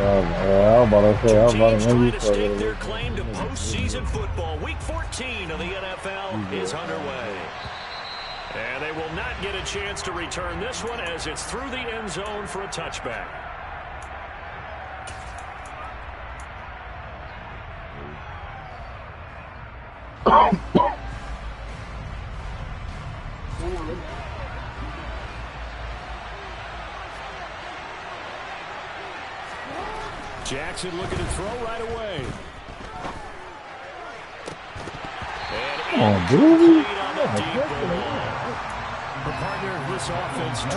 I'm about to say, Two teams trying to stake their claim to postseason football. Week 14 of the NFL is underway. And they will not get a chance to return this one as it's through the end zone for a touchback. Jackson looking to throw right away. And incomplete on the deep ball. The partner of this offense 12-0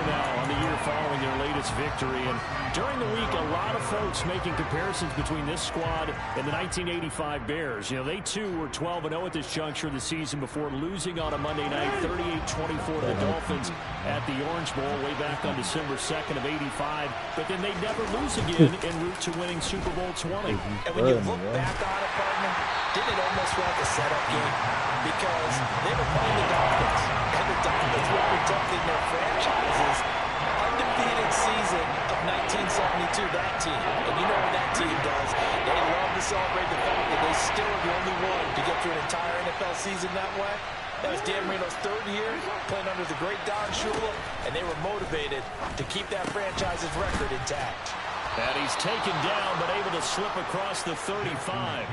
now on the year following their latest victory. And during the week, a lot of folks making comparisons between this squad and the 1985 Bears. You know, they too were 12-0 at this juncture of the season before losing on a Monday night 38-24 to the Dolphins at the Orange Bowl way back on December 2nd of '85. But then they never lose again en route to winning Super Bowl 20. And when you look back on it, partner, didn't it almost feel like a setup game? Because they were playing the Dolphins, and the Dolphins were protecting their franchises. Undefeated season of 1972, that team. And you know what that team does. They love to celebrate the fact that they still are the only one to get through an entire NFL season that way. That was Dan Marino's third year, playing under the great Don Shula, and they were motivated to keep that franchise's record intact. And he's taken down, but able to slip across the 35.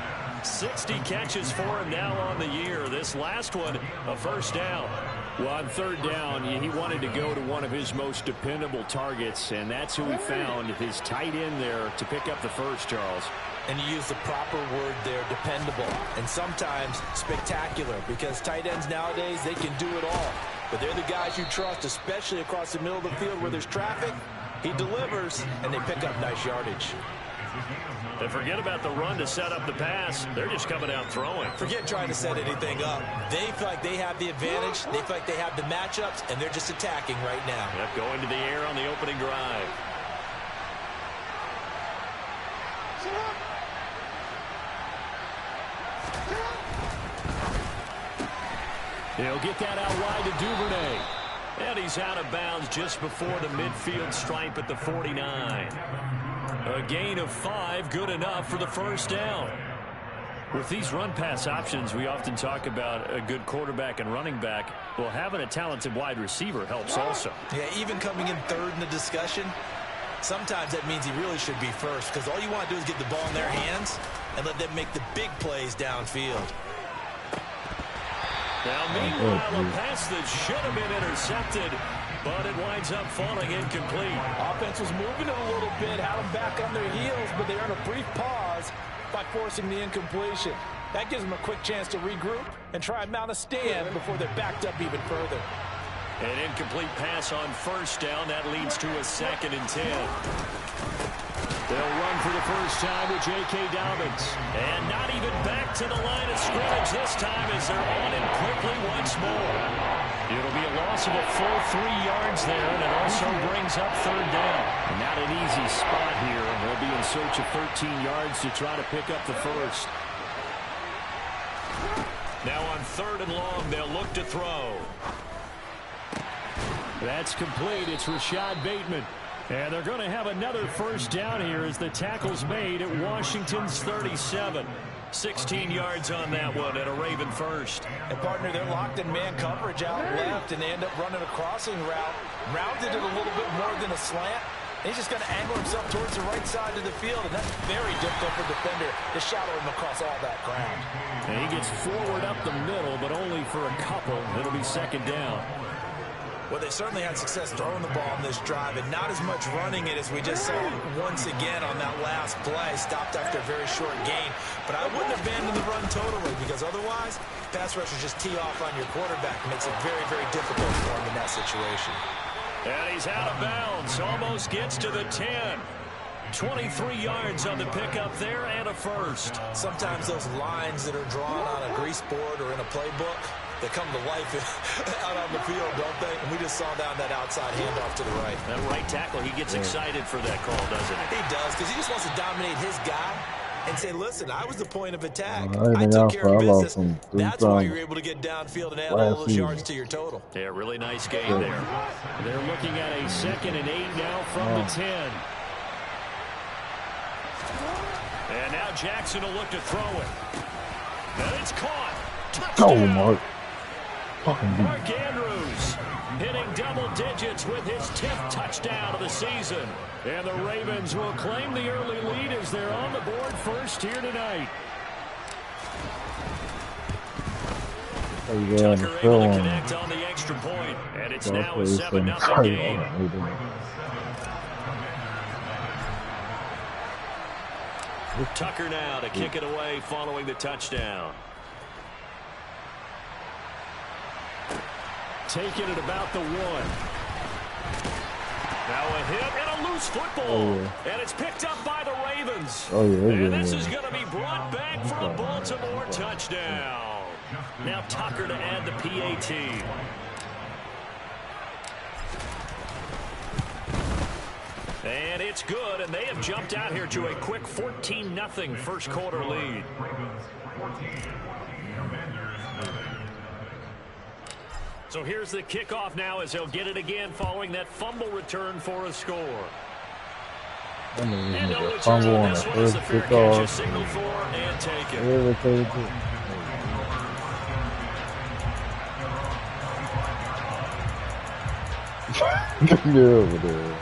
60 catches for him now on the year. This last one, a first down. Well, on third down, he wanted to go to one of his most dependable targets, and that's who he found, his tight end there, to pick up the first, Charles. And you use the proper word there, dependable, and sometimes spectacular, because tight ends nowadays, they can do it all. But they're the guys you trust, especially across the middle of the field where there's traffic. He delivers, and they pick up nice yardage. And forget about the run to set up the pass. They're just coming out throwing. Forget trying to set anything up. They feel like they have the advantage. They feel like they have the matchups, and they're just attacking right now. Yep, going to the air on the opening drive. He'll get that out wide to Duvernay. And he's out of bounds just before the midfield stripe at the 49. A gain of 5, good enough for the first down. With these run-pass options, we often talk about a good quarterback and running back. Well, having a talented wide receiver helps also. Yeah, even coming in third in the discussion, sometimes that means he really should be first, because all you want to do is get the ball in their hands and let them make the big plays downfield. Now, meanwhile, a pass that should have been intercepted, but it winds up falling incomplete. Offense was moving it a little bit, had them back on their heels, but they earned a brief pause by forcing the incompletion. That gives them a quick chance to regroup and try and mount a stand before they're backed up even further. An incomplete pass on first down. That leads to a 2nd and 10. They'll run for the first time with J.K. Dobbins. And not even back to the line of scrimmage this time as they're on him quickly once more. It'll be a loss of a full 3 yards there, and it also brings up third down. And not an easy spot here. They'll be in search of 13 yards to try to pick up the first. Now on 3rd and long, they'll look to throw. That's complete. It's Rashad Bateman. And they're going to have another first down here as the tackle's made at Washington's 37. 16 yards on that one and a Raven first. And partner, they're locked in man coverage out left, and they end up running a crossing route. Rounded it a little bit more than a slant. He's just going to angle himself towards the right side of the field, and that's very difficult for a defender to shadow him across all that ground. And he gets forward up the middle, but only for a couple. It'll be 2nd down. Well, they certainly had success throwing the ball in this drive, and not as much running it as we just saw once again on that last play. Stopped after a very short gain. But I wouldn't abandon the run totally, because otherwise, pass rushers just tee off on your quarterback. It makes it very, very difficult for him in that situation. And he's out of bounds. Almost gets to the 10. 23 yards on the pickup there and a first. Sometimes those lines that are drawn on a grease board or in a playbook, they come to life out on the field, don't they? And we just saw down that outside handoff to the right. That right tackle, he gets excited for that call, doesn't he? He does, because he just wants to dominate his guy and say, listen, I was the point of attack. I took care of business. That's why you're able to get downfield and add all those yards to your total. Yeah, really nice game there. They're looking at a 2nd and 8 now from the 10. And now Jackson will look to throw it. And it's caught. Go, Touchdown. Mark. Fucking beat. Mark Andrews hitting double digits with his 10th touchdown of the season. And the Ravens will claim the early lead as they're on the board first here tonight. Tucker able to connect on the extra point, and it's now a 7-0 game. Tucker now to kick it away following the touchdown. Taking it about the 1. Now a hit and a loose football. And it's picked up by the Ravens. And this is going to be brought back for a Baltimore touchdown. Now Tucker to add the PAT. And it's good, and they have jumped out here to a quick 14-0 first quarter lead. So here's the kickoff now as they'll get it again following that fumble return for a score. And no return on this one as the fair catch is signaled for and taken. Get me over there.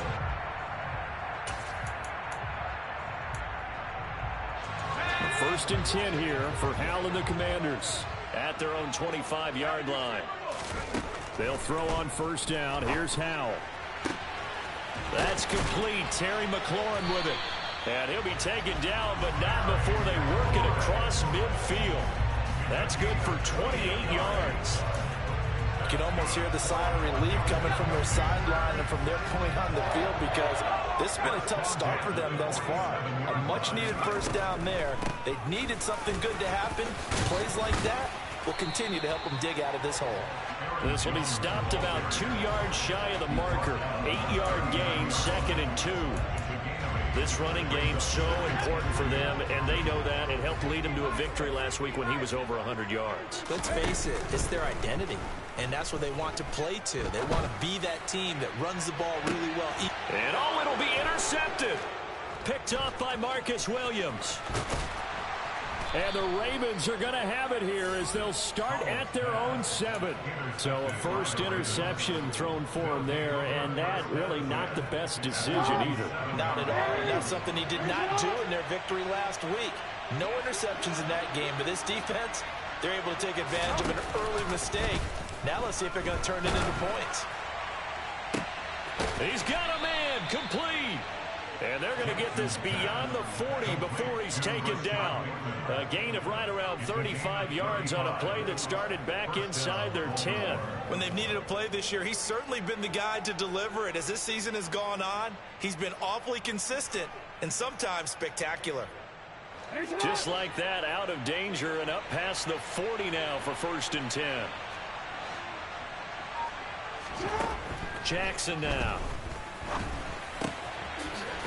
First and 10 here for Howell and the Commanders at their own 25-yard line. They'll throw on first down. Here's Howell. That's complete. Terry McLaurin with it. And he'll be taken down, but not before they work it across midfield. That's good for 28 yards. You can almost hear the sigh of relief coming from their sideline and from their point on the field because this has been a tough start for them thus far. A much-needed first down there. They needed something good to happen. Plays like that will continue to help them dig out of this hole. This will be stopped about 2 yards shy of the marker. 8-yard gain, 2nd and 2. This running game so important for them, and they know that. It helped lead them to a victory last week when he was over 100 yards. Let's face it, it's their identity, and that's what they want to play to. They want to be that team that runs the ball really well. And oh, it'll be intercepted. Picked off by Marcus Williams. And the Ravens are going to have it here as they'll start at their own 7. So a first interception thrown for him there, and that really not the best decision either. Not at all, and that's something he did not do in their victory last week. No interceptions in that game, but this defense, they're able to take advantage of an early mistake. Now let's see if they're going to turn it into points. He's got a man, complete. And they're going to get this beyond the 40 before he's taken down. A gain of right around 35 yards on a play that started back inside their 10. When they've needed a play this year, he's certainly been the guy to deliver it. As this season has gone on, he's been awfully consistent and sometimes spectacular. Just like that, out of danger and up past the 40 now for 1st and 10. Jackson now.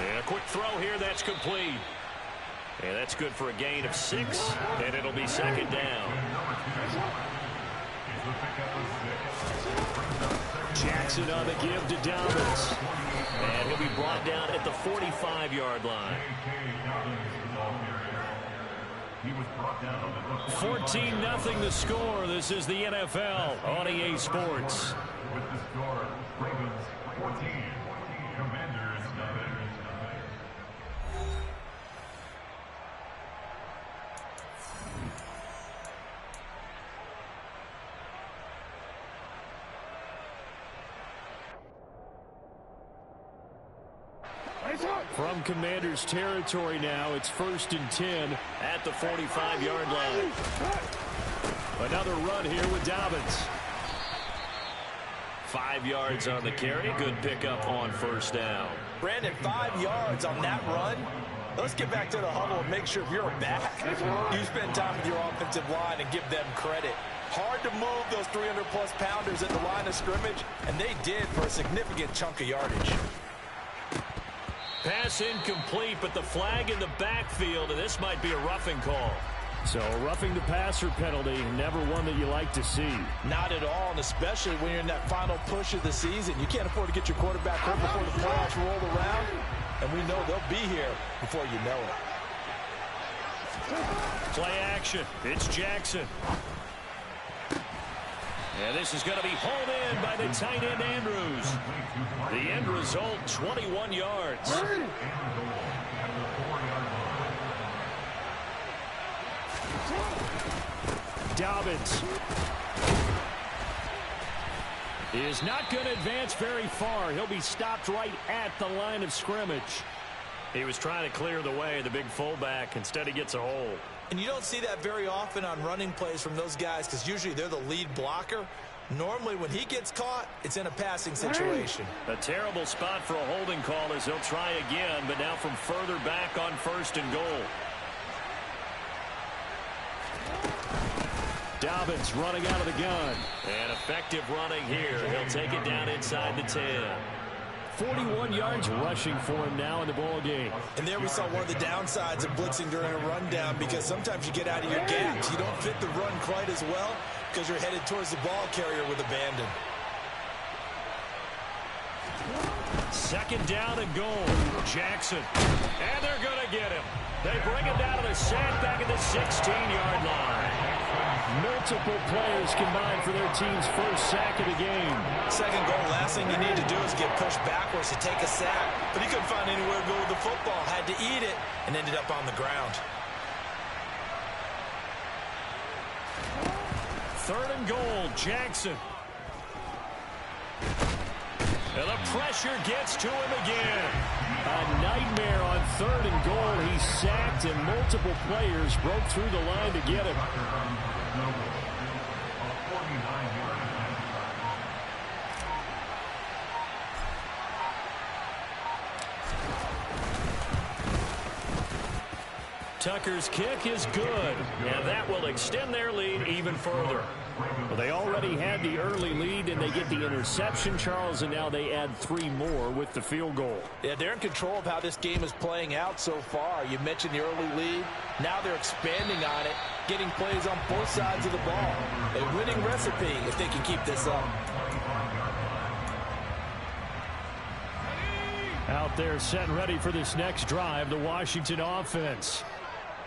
And a quick throw here, that's complete. And that's good for a gain of 6, and it'll be 2nd down. Jackson on the give to Dobbins. And he'll be brought down at the 45-yard line. 14-0 the score. This is the NFL on EA Sports. With the score, Ravens 14, Commanders 9. From Commanders territory now, it's 1st and 10 at the 45-yard line. Another run here with Dobbins. 5 yards on the carry. Good pickup on 1st down. Brandon, 5 yards on that run. Let's get back to the huddle and make sure you're back. You spend time with your offensive line and give them credit. Hard to move those 300-plus pounders at the line of scrimmage, and they did for a significant chunk of yardage. Pass incomplete, but the flag in the backfield, and this might be a roughing call. So a roughing the passer penalty, never one that you like to see. Not at all, and especially when you're in that final push of the season. You can't afford to get your quarterback hurt before the playoffs roll around, and we know they'll be here before you know it. Play action. It's Jackson. And this is going to be hauled in by the tight end Andrews. The end result, 21 yards. Dobbins is not going to advance very far. He'll be stopped right at the line of scrimmage. He was trying to clear the way, the big fullback. Instead, he gets a hold. And you don't see that very often on running plays from those guys because usually they're the lead blocker. Normally, when he gets caught, it's in a passing situation. A terrible spot for a holding call as he'll try again, but now from further back on 1st and goal. Dobbins running out of the gun. And effective running here. He'll take it down inside the 10. 41 yards rushing for him now in the ball game. And there we saw one of the downsides of blitzing during a rundown because sometimes you get out of your gaps. You don't fit the run quite as well because you're headed towards the ball carrier with abandon. 2nd down and goal. Jackson. And they're going to get him. They bring him down to the sack back at the 16-yard line. Multiple players combined for their team's first sack of the game. 2nd goal, last thing you need to do is get pushed backwards to take a sack. But he couldn't find anywhere to go with the football. Had to eat it and ended up on the ground. 3rd and goal, Jackson. And the pressure gets to him again. A nightmare on 3rd and goal. He's sacked and multiple players broke through the line to get him. Tucker's kick is good, and that will extend their lead even further. Well, they already had the early lead, and they get the interception, Charles, and now they add 3 more with the field goal. Yeah, they're in control of how this game is playing out so far. You mentioned the early lead. Now they're expanding on it, getting plays on both sides of the ball. A winning recipe if they can keep this up. Out there set and ready for this next drive, the Washington offense.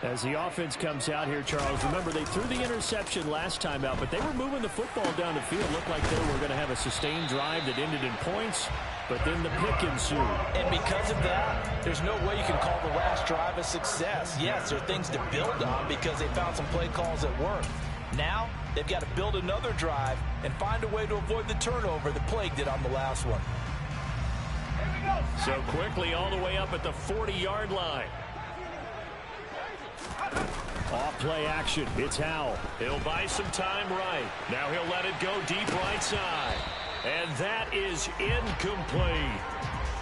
As the offense comes out here, Charles, remember they threw the interception last time out, but they were moving the football down the field. Looked like they were going to have a sustained drive that ended in points, but then the pick ensued. And because of that, there's no way you can call the last drive a success. Yes, there are things to build on because they found some play calls that worked. Now, they've got to build another drive and find a way to avoid the turnover that plagued it on the last one. So quickly all the way up at the 40-yard line. Off play action. It's Howell. He'll buy some time right. Now he'll let it go deep right side. And that is incomplete.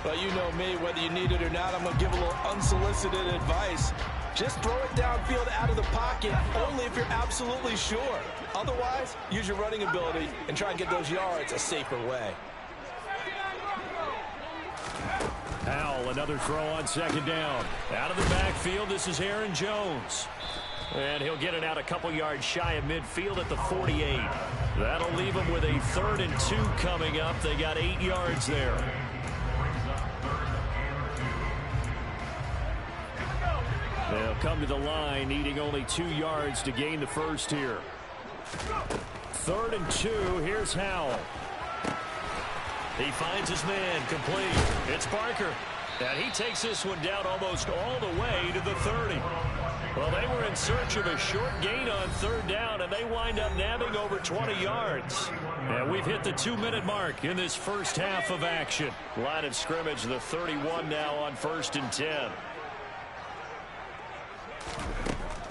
Well, you know me, whether you need it or not, I'm going to give a little unsolicited advice. Just throw it downfield out of the pocket, only if you're absolutely sure. Otherwise, use your running ability and try and get those yards a safer way. Howell, another throw on 2nd down. Out of the backfield, this is Aaron Jones. And he'll get it out a couple yards shy of midfield at the 48. That'll leave him with a 3rd and 2 coming up. They got 8 yards there. They'll come to the line, needing only 2 yards to gain the first here. 3rd and 2, here's Howell. He finds his man, complete. It's Barker. And he takes this one down almost all the way to the 30. Well, they were in search of a short gain on 3rd down, and they wind up nabbing over 20 yards. And we've hit the 2-minute mark in this first half of action. Line of scrimmage, the 31 now on 1st and 10.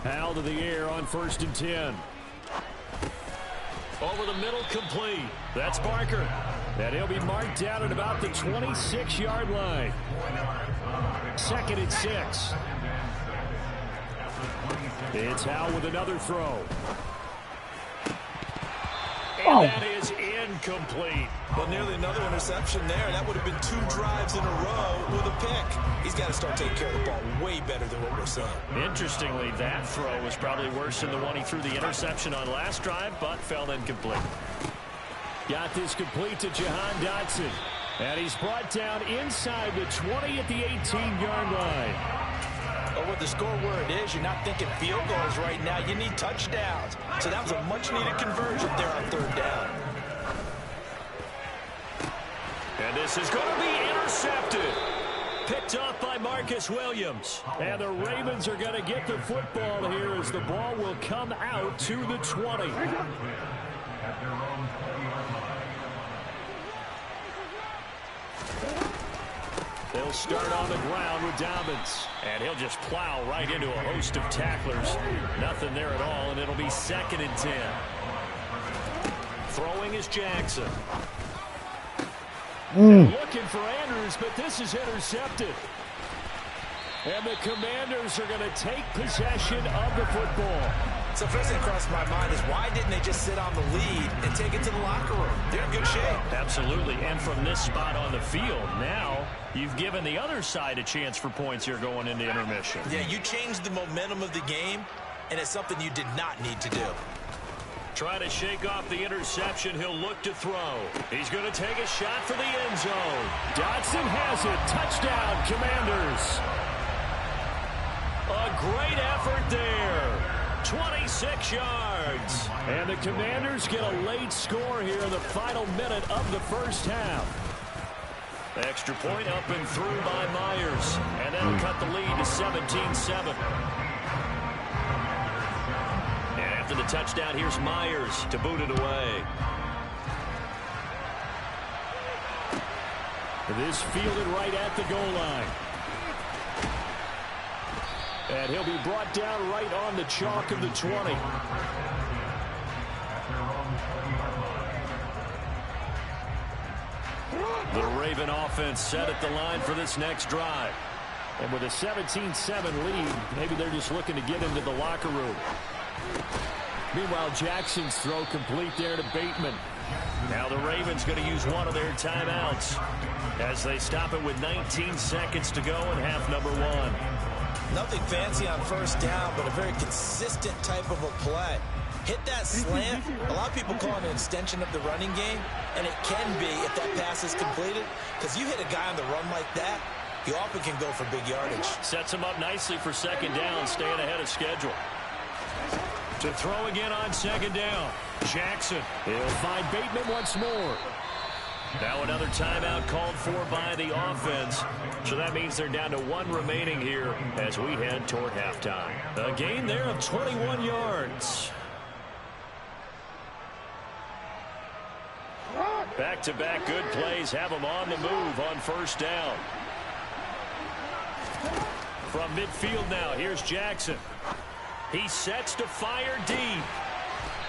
Howell to the air on 1st and 10. Over the middle, complete. That's Barker. And he'll be marked down at about the 26-yard line. 2nd and 6. It's Howell with another throw. And that is incomplete. Well, nearly another interception there. That would have been 2 drives in a row with a pick. He's got to start taking care of the ball way better than what we're seeing. Interestingly, that throw was probably worse than the one he threw the interception on last drive, but fell incomplete. Got this complete to Jahan Dotson. And he's brought down inside the 20 at the 18-yard line. But with the score where it is, you're not thinking field goals right now. You need touchdowns. So that was a much-needed conversion there on third down. And this is going to be intercepted. Picked off by Marcus Williams. And the Ravens are going to get the football here as the ball will come out to the 20. They'll start on the ground with Dobbins. And he'll just plow right into a host of tacklers. Nothing there at all, and it'll be 2nd and 10. Throwing is Jackson. Looking for Andrews, but this is intercepted. And the Commanders are going to take possession of the football. So first thing crossed my mind is why didn't they just sit on the lead and take it to the locker room? They're in good shape. Absolutely, and from this spot on the field, now you've given the other side a chance for points here going into intermission. Yeah, you changed the momentum of the game, and it's something you did not need to do. Try to shake off the interception. He'll look to throw. He's going to take a shot for the end zone. Dotson has it. Touchdown, Commanders. A great effort there. 26 yards. And the Commanders get a late score here in the final minute of the first half. Extra point up and through by Myers. And that'll cut the lead to 17-7. After the touchdown, here's Myers to boot it away. This fielded right at the goal line. And he'll be brought down right on the chalk of the 20. The Raven offense set at the line for this next drive. And with a 17-7 lead, maybe they're just looking to get into the locker room. Meanwhile, Jackson's throw complete there to Bateman. Now the Ravens going to use one of their timeouts as they stop it with 19 seconds to go in half number 1. Nothing fancy on first down, but a very consistent type of a play. Hit that slant. A lot of people call it an extension of the running game, and it can be if that pass is completed, because you hit a guy on the run like that, you often can go for big yardage. Sets him up nicely for second down, staying ahead of schedule. To throw again on second down. Jackson. He'll find Bateman once more. Now another timeout called for by the offense. So that means they're down to 1 remaining here as we head toward halftime. A gain there of 21 yards. Back-to-back good plays have them on the move on first down. From midfield now, here's Jackson. He sets to fire deep.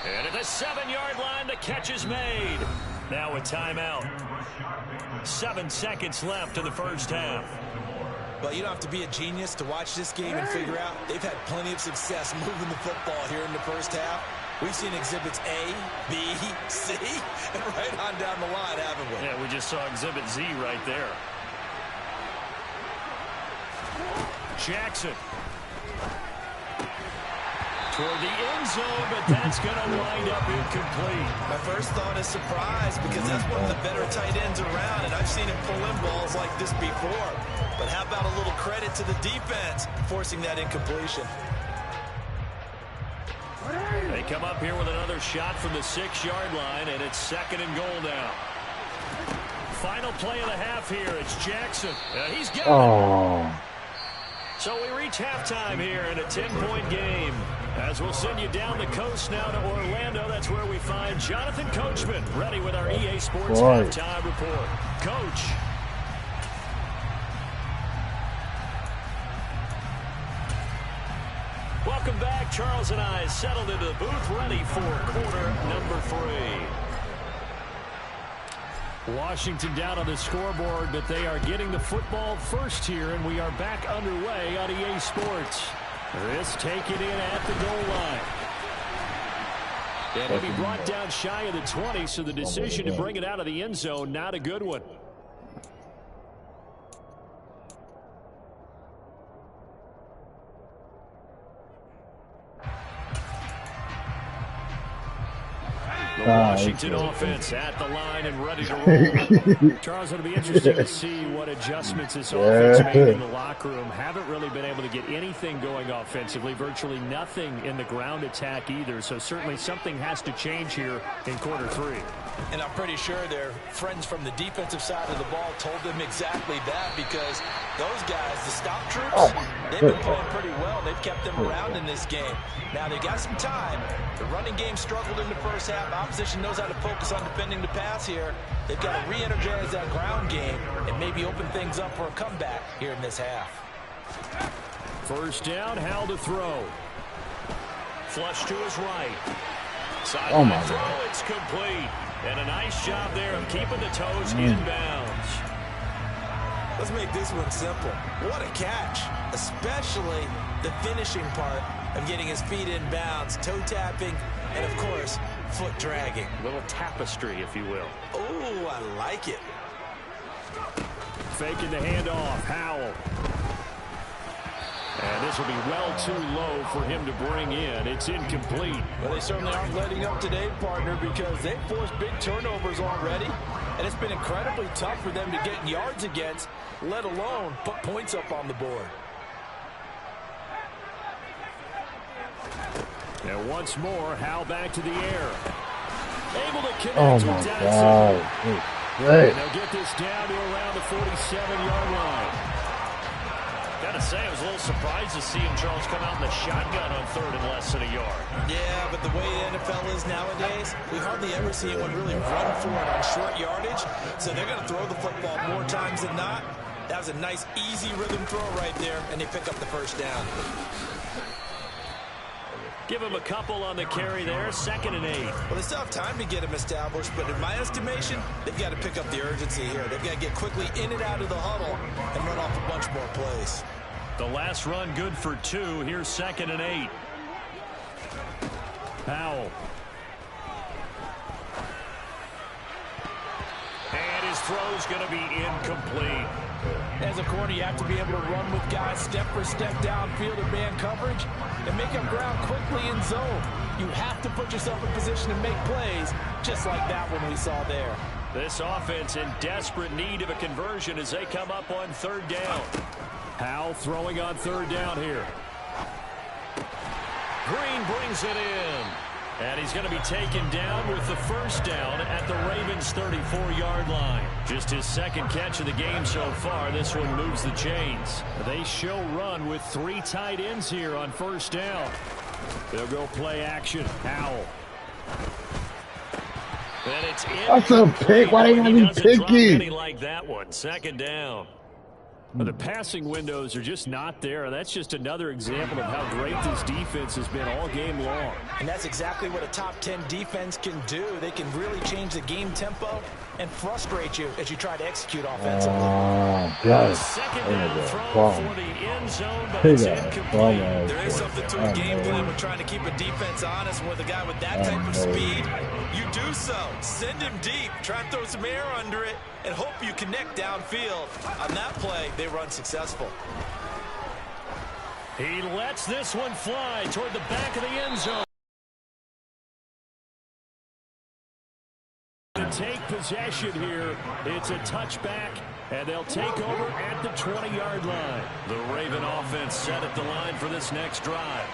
And at the 7-yard line, the catch is made. Now a timeout. 7 seconds left in the first half. Well, you don't have to be a genius to watch this game and figure out they've had plenty of success moving the football here in the first half. We've seen exhibits A, B, C, and right on down the line, haven't we? Yeah, we just saw exhibit Z right there. Jackson. Toward the end zone, but that's going to wind up incomplete. My first thought is surprise, because that's one of the better tight ends around, and I've seen him pull in balls like this before. But how about a little credit to the defense forcing that incompletion? They come up here with another shot from the 6-yard line, and it's 2nd and goal now. Final play of the half here. It's Jackson. He's got it. So we reach halftime here in a 10-point game. As we'll send you down the coast now to Orlando, that's where we find Jonathan Coachman ready with our EA Sports halftime report. Coach. Welcome back. Charles and I settled into the booth ready for quarter number 3. Washington down on the scoreboard, but they are getting the football first here, and we are back underway on EA Sports. This taken in at the goal line. And he'll be brought down shy of the 20, so the decision to bring it out of the end zone, not a good one. The The Washington offense at the line and ready to roll. Charles, it'll be interesting to see what adjustments this offense made in the locker room. Haven't really been able to get anything going offensively, virtually nothing in the ground attack either. So certainly something has to change here in quarter 3. And I'm pretty sure their friends from the defensive side of the ball told them exactly that, because those guys, the stop troops, they've been playing pretty well. They've kept them around in this game. Now they got some time. The running game struggled in the first half. Opposition knows how to focus on defending the pass here. They've got to re-energize that ground game and maybe open things up for a comeback here in this half. First down, Howell to throw. Flush to his right. Oh my throw, God. it's complete. And a nice job there of keeping the toes inbounds. Let's make this one simple. What a catch, especially the finishing part of getting his feet in bounds, toe tapping, and of course, foot dragging. A little tapestry, if you will. Oh, I like it. Faking the handoff, Howell. And this will be well too low for him to bring in. It's incomplete. Well, they certainly aren't letting up today, partner, because they've forced big turnovers already. And it's been incredibly tough for them to get yards against, let alone put points up on the board. And once more, Howell back to the air. Able to connect Oh with my Dotson. God. And they'll get this down to around the 47-yard line. Gotta say, I was a little surprised to see him, Charles, come out in the shotgun on third and less than a yard. Yeah, but the way the NFL is nowadays, we hardly ever see anyone really run for it on short yardage. So they're going to throw the football more times than not. That was a nice, easy rhythm throw right there, and they pick up the first down. Give him a couple on the carry there, 2nd and 8. Well, they still have time to get him established, but in my estimation, they've got to pick up the urgency here. They've got to get quickly in and out of the huddle and run off a bunch more plays. The last run good for 2. Here's 2nd and 8. Howell. And his throw's going to be incomplete. As a corner, you have to be able to run with guys step for step downfield in man coverage and make up ground quickly in zone. You have to put yourself in position to make plays, just like that one we saw there. This offense in desperate need of a conversion as they come up on 3rd down. Howell throwing on 3rd down here. Green brings it in. And he's going to be taken down with the first down at the Ravens' 34-yard line. Just his 2nd catch of the game so far. This one moves the chains. They show run with 3 tight ends here on 1st down. They'll go play action. Howell. And it's in. That's a pick. Why they gotta be picky? Like that one. 2nd down. The passing windows are just not there. That's just another example of how great this defense has been all game long. And that's exactly what a top 10 defense can do. They can really change the game tempo and frustrate you as you try to execute offensively. God. 2nd down throw for the end zone, but it's incomplete. There is something to a game plan with trying to keep a defense honest. With a guy with that type of speed, you do so. Send him deep. Try and throw some air under it and hope you connect downfield. On that play, they run successful. He lets this one fly toward the back of the end zone. To take possession here, it's a touchback, and they'll take over at the 20-yard line. The Raven offense set at the line for this next drive.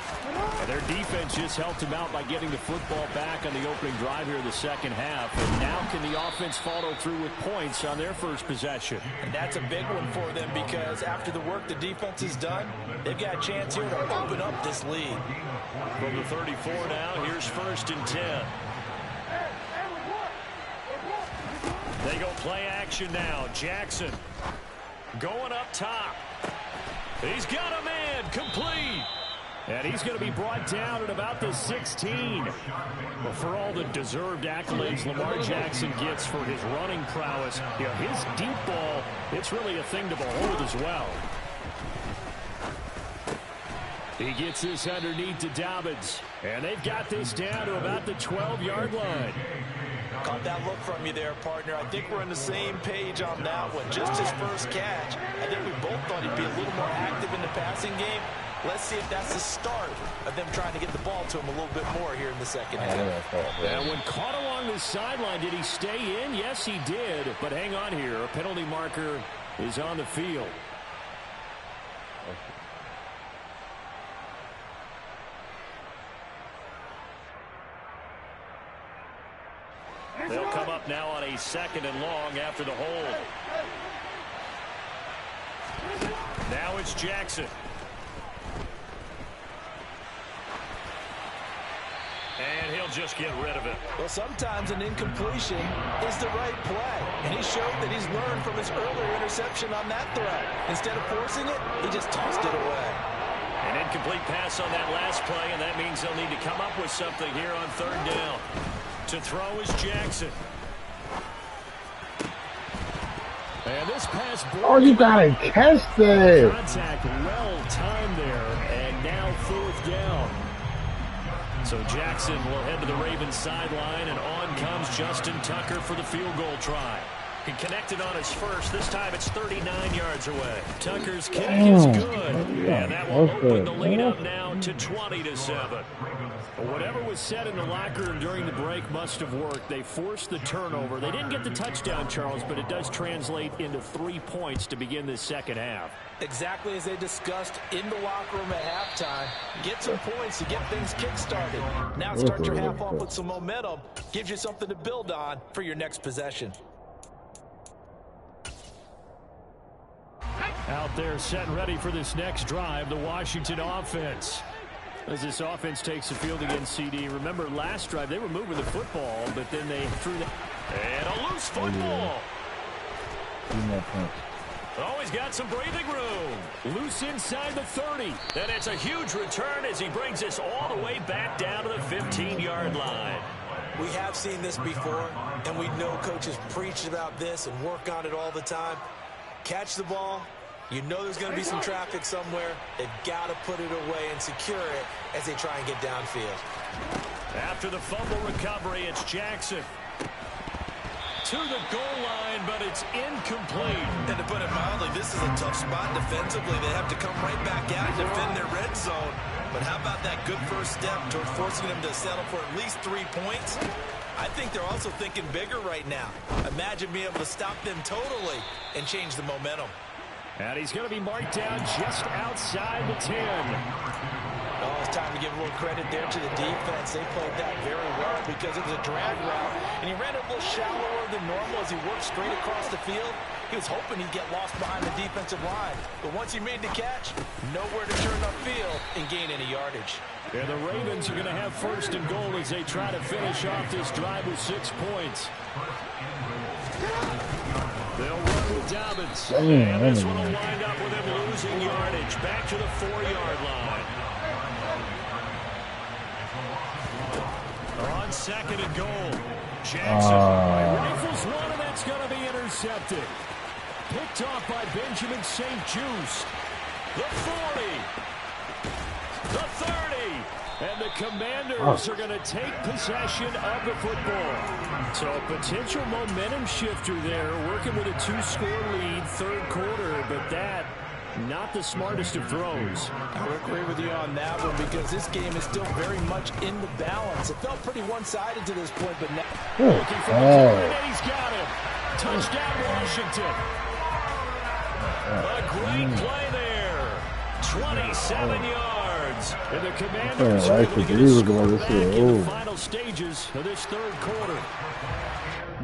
And their defense just helped them out by getting the football back on the opening drive here in the 2nd half. And now can the offense follow through with points on their first possession? And that's a big one for them, because after the work the defense has done, they've got a chance here to open up this lead. From the 34 now, here's 1st and 10. They go play action now. Jackson going up top. He's got a man complete. And he's going to be brought down at about the 16. But for all the deserved accolades Lamar Jackson gets for his running prowess, his deep ball, it's really a thing to behold as well. He gets this underneath to Dobbins. And they've got this down to about the 12-yard line. Caught that look from you there, partner. I think we're on the same page on that one. Just his first catch. I think we both thought he'd be a little more active in the passing game. Let's see if that's the start of them trying to get the ball to him a little bit more here in the second half. And when caught along the sideline, did he stay in? Yes, he did. But hang on here. A penalty marker is on the field. They'll come up now on a 2nd and long after the hold. Now it's Jackson. And he'll just get rid of it. Well, sometimes an incompletion is the right play. And he showed that he's learned from his earlier interception on that throw. Instead of forcing it, he just tossed it away. An incomplete pass on that last play, and that means they'll need to come up with something here on 3rd down. To throw is Jackson. And this pass. Oh, you gotta catch that. Contact well timed there, and now 4th down. So Jackson will head to the Ravens sideline, and on comes Justin Tucker for the field goal try. He connected on his first. This time it's 39 yards away. Tucker's kick is good. And that will open the lead up now to 20-7. Whatever was said in the locker room during the break must have worked. They forced the turnover. They didn't get the touchdown, Charles, but it does translate into 3 points to begin this second half. Exactly as they discussed in the locker room at halftime. Get some points to get things kick-started. Now start your half off with some momentum. Gives you something to build on for your next possession. Out there set and ready for this next drive, the Washington offense. As this offense takes the field against CD. Remember last drive, they were moving the football, but then they threw the... And a loose football. Oh, he's got some breathing room. Loose inside the 30. And it's a huge return as he brings us all the way back down to the 15-yard line. We have seen this before, and we know coaches preach about this and work on it all the time. Catch the ball. You know there's going to be some traffic somewhere. They've got to put it away and secure it as they try and get downfield. After the fumble recovery, it's Jackson. To the goal line, but it's incomplete. And to put it mildly, this is a tough spot defensively. They have to come right back out and defend their red zone. But how about that good first step toward forcing them to settle for at least 3 points? I think they're also thinking bigger right now. Imagine being able to stop them totally and change the momentum. And he's going to be marked down just outside the 10. Oh, it's time to give a little credit there to the defense. They played that very well because it was a drag route, and he ran it a little shallower than normal as he worked straight across the field. He was hoping he'd get lost behind the defensive line, but once he made the catch, nowhere to turn upfield and gain any yardage. And the Ravens are going to have 1st and goal as they try to finish off this drive with 6 points. They'll run with Dobbins. And this one will wind up with him losing yardage back to the 4-yard line. On 2nd and goal, Jackson rifles one, and that's going to be intercepted. Picked off by Benjamin St. Just. The 40. The 30. And the Commanders are going to take possession of the football. So a potential momentum shifter there, working with a 2-score lead, 3rd quarter, but that not the smartest of throws. I would agree with you on that one because this game is still very much in the balance. It felt pretty one-sided to this point, but now looking for the and he's got him. Touchdown, Washington. A great play there. 27 yards. And the Commanders are able to get a score back in the final stages of this 3rd quarter.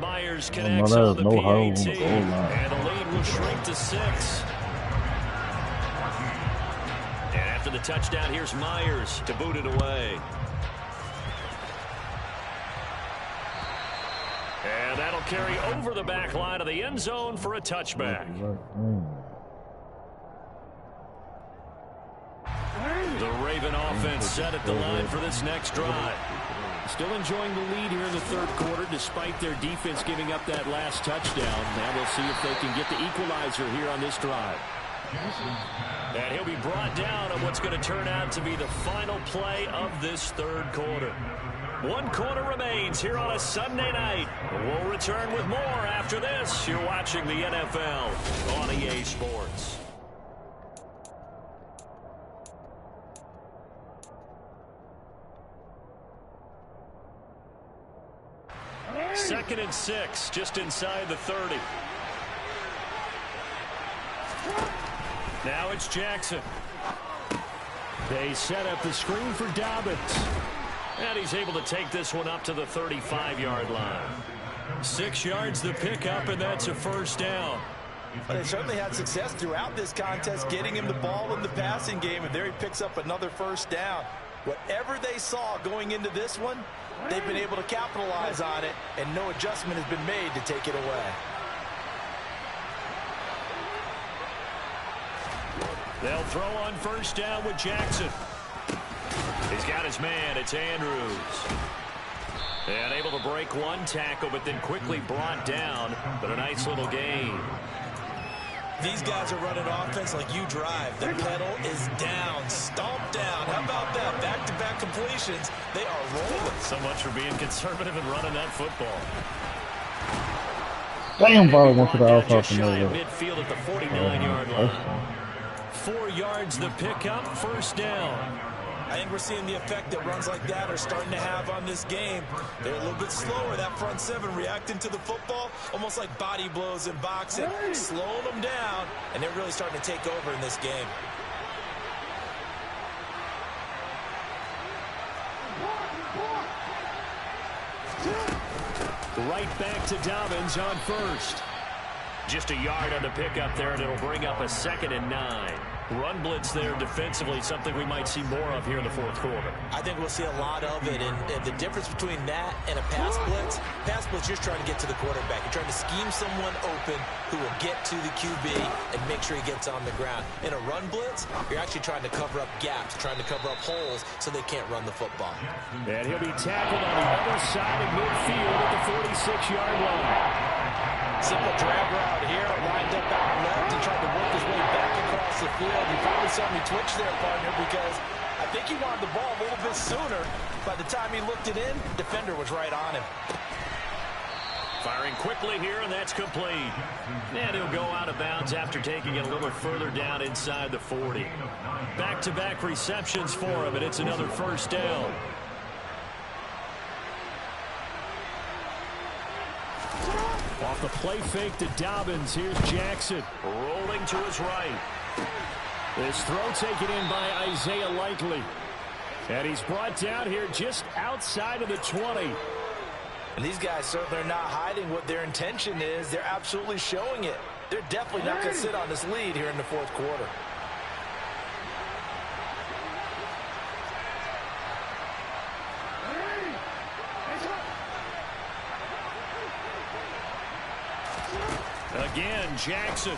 Myers connects on the PAT, and the lead will shrink to 6. And after the touchdown, here's Myers to boot it away. And that'll carry over the back line of the end zone for a touchback. The Raven offense set at the line for this next drive. Still enjoying the lead here in the 3rd quarter despite their defense giving up that last touchdown. Now we'll see if they can get the equalizer here on this drive. And he'll be brought down on what's going to turn out to be the final play of this 3rd quarter. 1 quarter remains here on a Sunday night. We'll return with more after this. You're watching the NFL on EA Sports. 2nd and 6, just inside the 30. Now it's Jackson. They set up the screen for Dobbins. And he's able to take this one up to the 35-yard line. 6 yards the pickup, and that's a first down. But they certainly had success throughout this contest, getting him the ball in the passing game, and there he picks up another first down. Whatever they saw going into this one, they've been able to capitalize on it, and no adjustment has been made to take it away. They'll throw on first down with Jackson. He's got his man. It's Andrews. And able to break one tackle, but then quickly brought down. But a nice little gain. These guys are running offense like you drive. The pedal is down, stomped down. How about that? Back-to-back completions. They are rolling. So much for being conservative and running that football. Damn, Bobby went to the outside Just shy of midfield at the 49-yard line. 4 yards the pickup, first down. I think we're seeing the effect that runs like that are starting to have on this game. They're a little bit slower, that front seven, reacting to the football, almost like body blows in boxing, slowing them down, and they're really starting to take over in this game. Right back to Dobbins on first. Just a yard on the pickup there, and it'll bring up a 2nd and 9. Run blitz there defensively, something we might see more of here in the 4th quarter. I think we'll see a lot of it, and the difference between that and a pass blitz, you're just trying to get to the quarterback. You're trying to scheme someone open who will get to the QB and make sure he gets on the ground. In a run blitz, you're actually trying to cover up gaps, trying to cover up holes so they can't run the football. And he'll be tackled on the other side of midfield at the 46-yard line. Simple drag route here, lined up out left and tried to work his way back across the field. You probably saw me twitch there, partner, because I think he wanted the ball a little bit sooner. By the time he looked it in, defender was right on him. Firing quickly here, and that's complete. And he'll go out of bounds after taking it a little further down inside the 40. Back-to-back receptions for him, and it's another first down. Off the play fake to Dobbins. Here's Jackson rolling to his right. This throw taken in by Isaiah Likely. And he's brought down here just outside of the 20. And these guys certainly are not hiding what their intention is. They're absolutely showing it. They're definitely not going to sit on this lead here in the 4th quarter. Again, Jackson.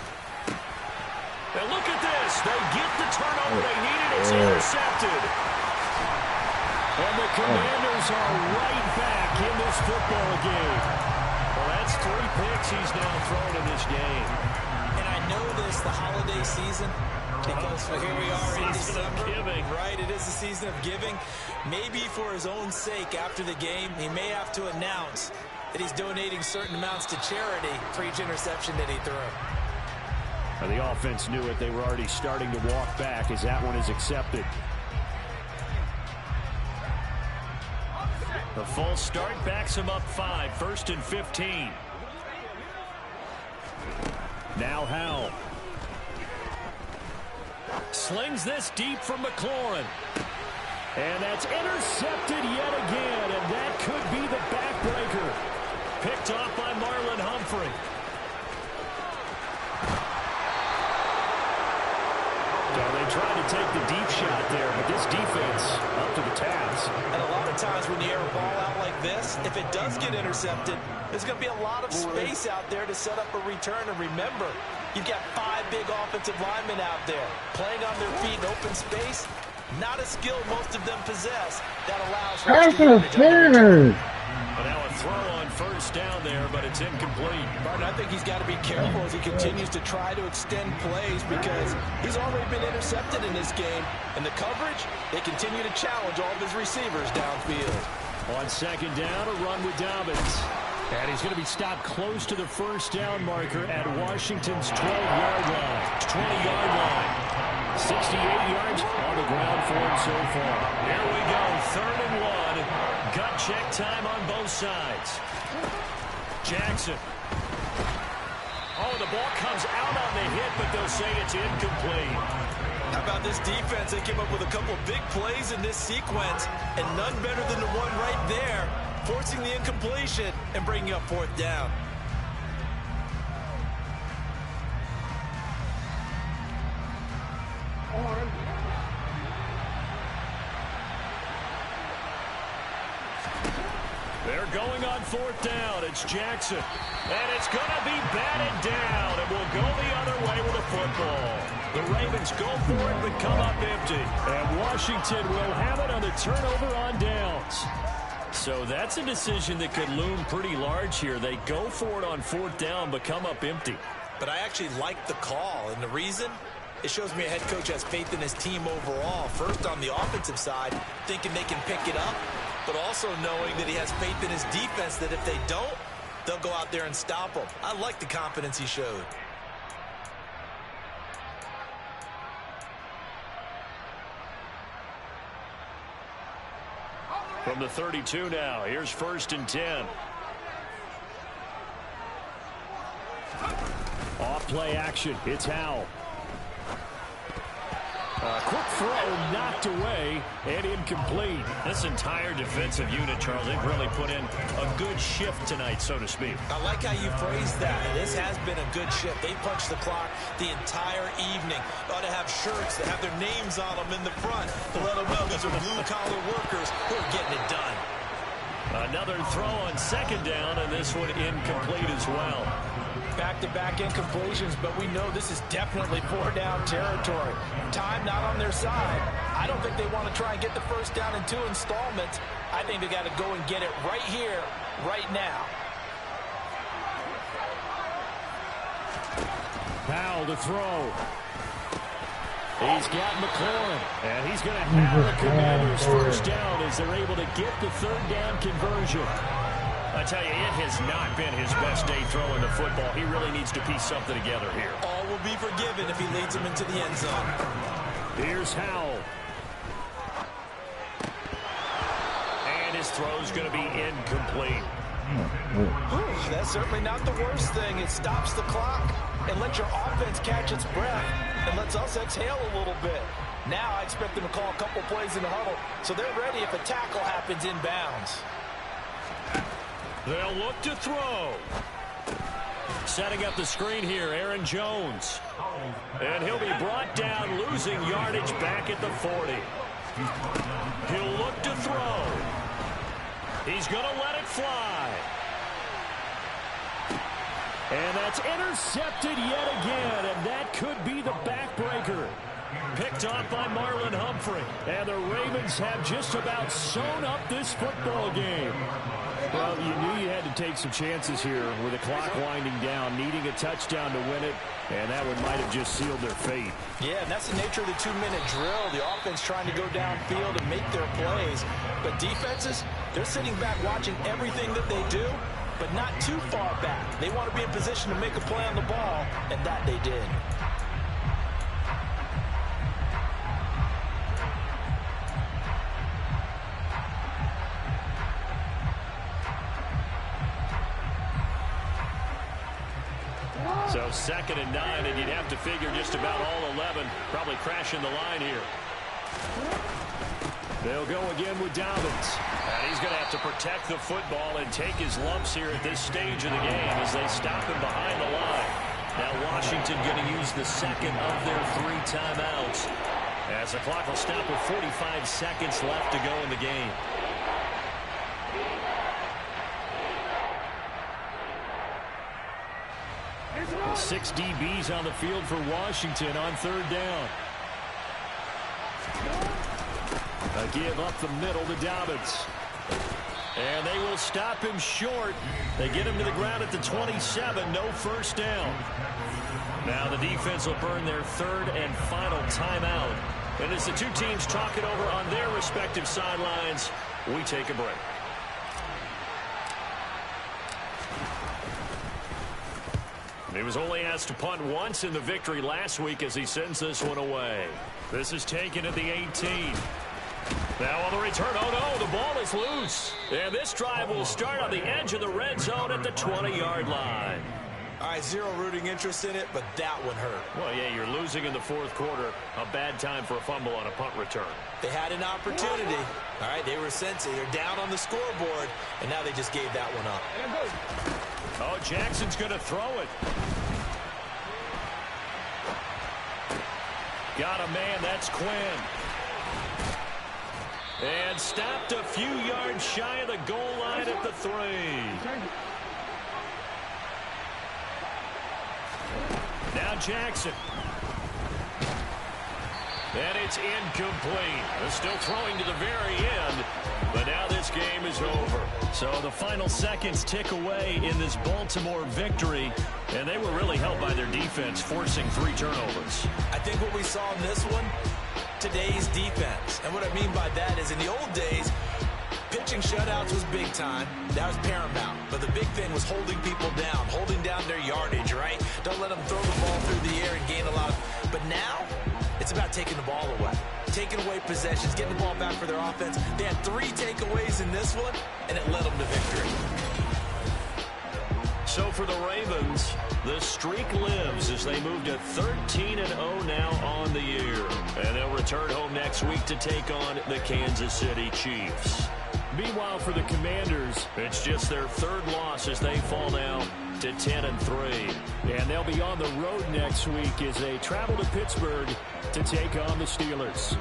And look at this. They get the turnover they needed. It's intercepted. And the Commanders are right back in this football game. Well, that's 3 picks he's now thrown in this game. And I know this, the holiday season, because here we are in December. Right, it is the season of giving. Maybe for his own sake after the game, he may have to announce that he's donating certain amounts to charity for each interception that he threw. Well, the offense knew it. They were already starting to walk back as that one is accepted. The false start backs him up 5, 1st and 15. Now Howell. Slings this deep from McLaurin. And that's intercepted yet again, and that could be the backbreaker. Picked off by Marlon Humphrey. So they tried to take the deep shot there, but this defense up to the task. And a lot of times when you air a ball out like this, if it does get intercepted, there's going to be a lot of space out there to set up a return. And remember, you've got 5 big offensive linemen out there playing on their feet in open space. Not a skill most of them possess. That allows for That's but now a throw on first down there, but it's incomplete. Martin, I think he's got to be careful as he continues to try to extend plays because he's already been intercepted in this game. And the coverage, they continue to challenge all of his receivers downfield. On 2nd down, a run with Dobbins. And he's going to be stopped close to the first down marker at Washington's 12-yard line. 20-yard line. 68 yards on the ground for him so far. Here we go, 3rd and 1. Gut check time on both sides. Jackson. Oh, the ball comes out on the hit, but they'll say it's incomplete. How about this defense? They came up with a couple of big plays in this sequence, and none better than the one right there, forcing the incompletion and bringing up 4th down. They're going on 4th down. It's Jackson. And it's going to be batted down. And will go the other way with a football. The Ravens go for it but come up empty. And Washington will have it on the turnover on downs. So that's a decision that could loom pretty large here. They go for it on 4th down but come up empty. But I actually like the call. And the reason? It shows me a head coach has faith in his team overall. First, on the offensive side, thinking they can pick it up, but also knowing that he has faith in his defense that if they don't, they'll go out there and stop them. I like the confidence he showed. From the 32 now, here's 1st and 10. Off play action, it's Howell. Quick throw knocked away and incomplete. This entire defensive unit, Charles, they've really put in a good shift tonight, so to speak. I like how you phrased that. This has been a good shift. They punched the clock the entire evening. They ought to have shirts that have their names on them in the front to let them know these are blue-collar workers who are getting it done. Another throw on 2nd down, and this one incomplete as well. Back-to-back incompletions, but we know this is definitely 4-down territory. Time not on their side. I don't think they want to try and get the 1st down in 2 installments. I think they got to go and get it right here, right now. Powell to throw. He's got McLaurin, and he's going to have the Commanders' 1st down as they're able to get the 3rd down conversion. I tell you, it has not been his best day throwing the football. He really needs to piece something together here. All will be forgiven if he leads them into the end zone. Here's Howell. And his throw's going to be incomplete. That's certainly not the worst thing. It stops the clock and lets your offense catch its breath and lets us exhale a little bit. Now I expect them to call a couple plays in the huddle so they're ready if a tackle happens inbounds. They'll look to throw. Setting up the screen here, Aaron Jones. And he'll be brought down, losing yardage back at the 40. He'll look to throw. He's going to let it fly. And that's intercepted yet again, and that could be the backbreaker. Picked off by Marlon Humphrey. And the Ravens have just about sewn up this football game. Well, you knew you had to take some chances here with the clock winding down, needing a touchdown to win it, and that one might have just sealed their fate. Yeah, and that's the nature of the 2-minute drill. The offense trying to go downfield and make their plays. But defenses, they're sitting back watching everything that they do, but not too far back. They want to be in position to make a play on the ball, and that they did. So 2nd and 9, and you'd have to figure just about all 11 probably crashing the line here. They'll go again with Dobbins. And he's going to have to protect the football and take his lumps here at this stage of the game as they stop him behind the line. Now Washington going to use the 2nd of their 3 timeouts as the clock will stop with 45 seconds left to go in the game. 6 DBs on the field for Washington on 3rd down. A give up the middle to Dobbins. And they will stop him short. They get him to the ground at the 27. No 1st down. Now the defense will burn their 3rd and final timeout. And as the two teams talk it over on their respective sidelines, we take a break. He was only asked to punt once in the victory last week as he sends this one away. This is taken at the 18. Now on the return, oh no, the ball is loose. And this drive will start on the edge of the red zone at the 20-yard line. All right, zero rooting interest in it, but that one hurt. Well, yeah, you're losing in the fourth quarter. A bad time for a fumble on a punt return. They had an opportunity. All right, they were sensing. They're down on the scoreboard, and now they just gave that one up. Oh, Jackson's going to throw it. Got a man, that's Quinn. And stopped a few yards shy of the goal line at the 3. Now Jackson. And it's incomplete. They're still throwing to the very end, but now this game is over. So the final seconds tick away in this Baltimore victory, and they were really helped by their defense, forcing 3 turnovers. I think what we saw in this one, today's defense. And what I mean by that is in the old days, pitching shutouts was big time. That was paramount. But the big thing was holding people down, holding down their yardage, right? Don't let them throw the ball through the air and gain a lot of... But now, it's about taking the ball away. Taking away possessions, getting the ball back for their offense. They had 3 takeaways in this one, and it led them to victory. So for the Ravens, the streak lives as they move to 13-0 now on the year. And they'll return home next week to take on the Kansas City Chiefs. Meanwhile, for the Commanders, it's just their 3rd loss as they fall now to 10-3. And they'll be on the road next week as they travel to Pittsburgh to take on the Steelers.